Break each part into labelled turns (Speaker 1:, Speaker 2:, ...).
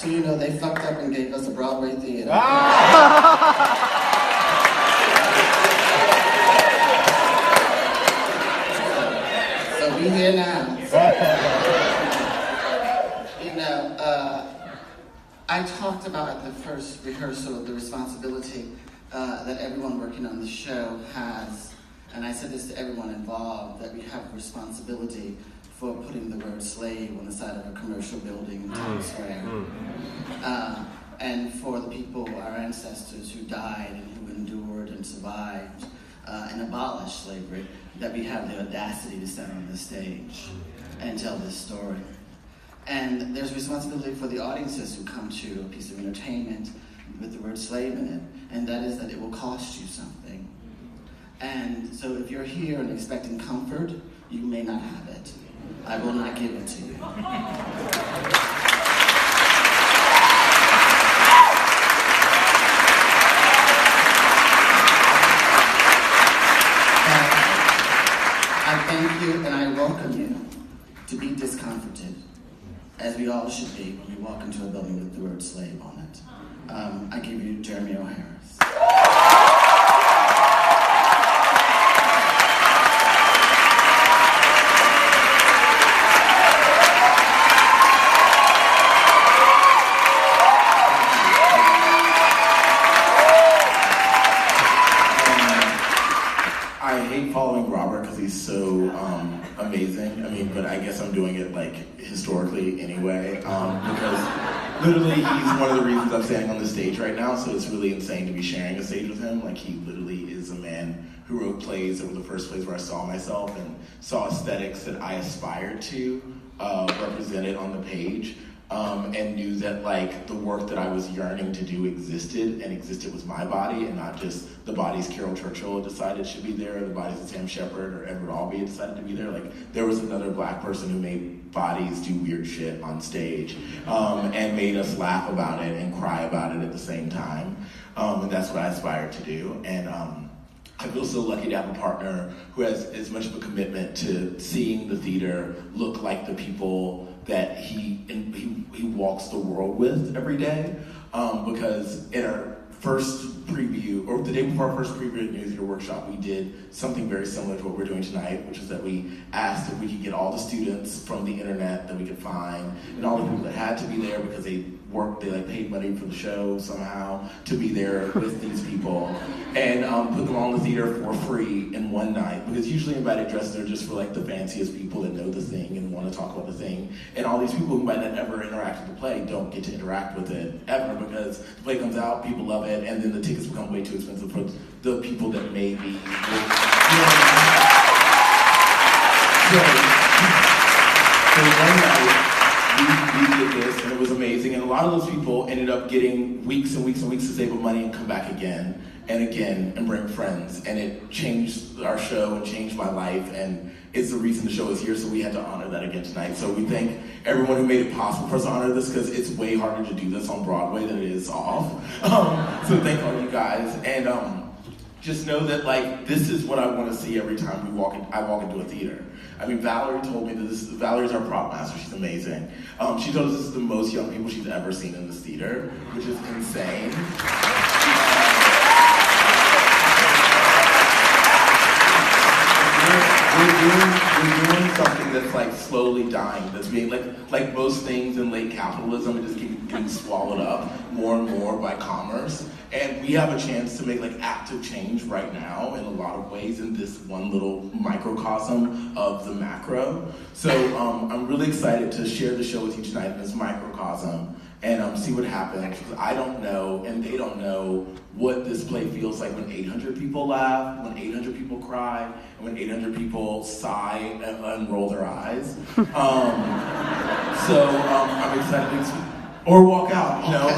Speaker 1: So you know, they fucked up and gave us a Broadway theater. So we here now. You know, I talked about at the first rehearsal the responsibility that everyone working on the show has, and I said this to everyone involved, that we have a responsibility for putting the word slave on the side of a commercial building in Times Square. And for the people, our ancestors who died and who endured and survived and abolished slavery, that we have the audacity to stand on this stage and tell this story. And there's responsibility for the audiences who come to a piece of entertainment with the word slave in it, and that is that it will cost you something. And so if you're here and expecting comfort, you may not have it. I will not give it to you. I thank you and I welcome you to be discomforted, as we all should be when we walk into a building with the word slave on it. I give you Jeremy O'Harris.
Speaker 2: I hate following Robert because he's so amazing. I mean, but I guess I'm doing it like historically anyway, because literally he's one of the reasons I'm standing on this stage right now, so it's really insane to be sharing a stage with him. Like, he literally is a man who wrote plays that were the first plays where I saw myself and saw aesthetics that I aspired to represented on the page. And knew that like the work that I was yearning to do existed, and existed was my body, and not just the bodies Carol Churchill had decided should be there, or the bodies of Sam Shepard or Edward Albee had decided to be there. Like, there was another Black person who made bodies do weird shit on stage, and made us laugh about it and cry about it at the same time. And that's what I aspired to do. And I feel so lucky to have a partner who has as much of a commitment to seeing the theater look like the people that he walks the world with every day. Because in our first preview, or the day before our first preview at New Theater Workshop, we did something very similar to what we're doing tonight, which is that we asked if we could get all the students from the internet that we could find, and all the people that had to be there because they like paid money for the show somehow to be there with these people, and put them all in the theater for free in one night, because usually invited dresses are just for like the fanciest people that know the thing and want to talk about the thing, and all these people who might not ever interact with the play don't get to interact with it ever, because the play comes out, people love it, and then the tickets become way too expensive for the people that maybe so one night we did this, and it was amazing, and a lot of those people ended up getting weeks and weeks and weeks to save up money and come back again and again and bring friends, and it changed our show and changed my life, and it's the reason the show is here, so we had to honor that again tonight. So we thank everyone who made it possible for us to honor this, because it's way harder to do this on Broadway than it is off. So thank all you guys, and just know that like this is what I want to see every time I walk into a theater. I mean, Valerie told me that Valerie's our prop master, she's amazing. She told us this is the most young people she's ever seen in this theater, which is insane. We're doing something that's like slowly dying, that's being like most things in late capitalism, it just keeps getting swallowed up more and more by commerce. And we have a chance to make like active change right now in a lot of ways in this one little microcosm of the macro. So I'm really excited to share the show with you tonight in this microcosm and see what happens, because I don't know and they don't know what this play feels like when 800 people laugh, when 800 people cry, and when 800 people sigh and roll their eyes. So I'm excited to, or walk out, you know.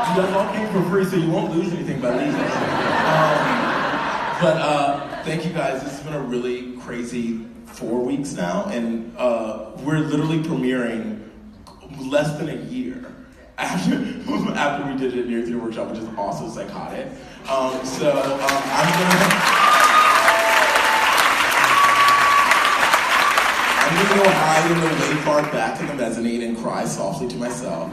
Speaker 2: You guys all came for free, so you won't lose anything by leaving. But thank you guys. This has been a really crazy 4 weeks now, and we're literally premiering less than a year after we did it at New Theater Workshop, which is also psychotic. I'm I'm gonna go hide in the way far back in the mezzanine and cry softly to myself.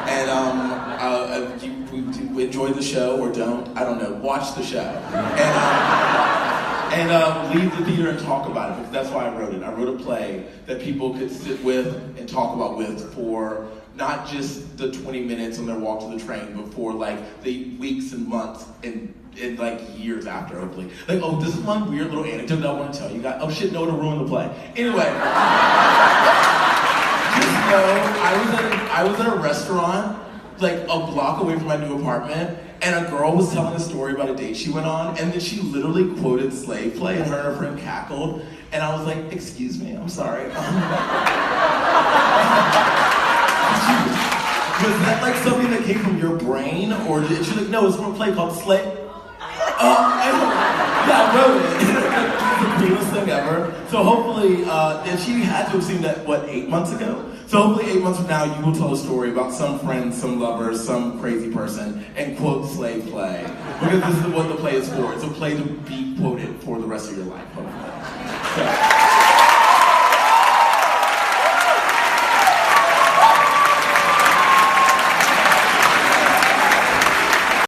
Speaker 2: And you enjoy the show or don't, I don't know, watch the show. And leave the theater and talk about it, because that's why I wrote it. I wrote a play that people could sit with and talk about with for not just the 20 minutes on their walk to the train, but for like the weeks and months and like years after, hopefully. Like, oh, this is one weird little anecdote that I want to tell you guys. Oh shit, no, it'll ruin the play. Anyway, just know I was at a restaurant like a block away from my new apartment, and a girl was telling a story about a date she went on, and then she literally quoted Slave Play, and her and her friend cackled, and I was like, excuse me, I'm sorry. Was that like something that came from your brain, or did she like, no, it's from a play called Slave? Yeah, I wrote it. It's the coolest thing ever. So hopefully, and she had to have seen that, 8 months ago? So hopefully 8 months from now, you will tell a story about some friend, some lover, some crazy person, and quote Slave Play. Because this is what the play is for. It's a play to be quoted for the rest of your life, hopefully.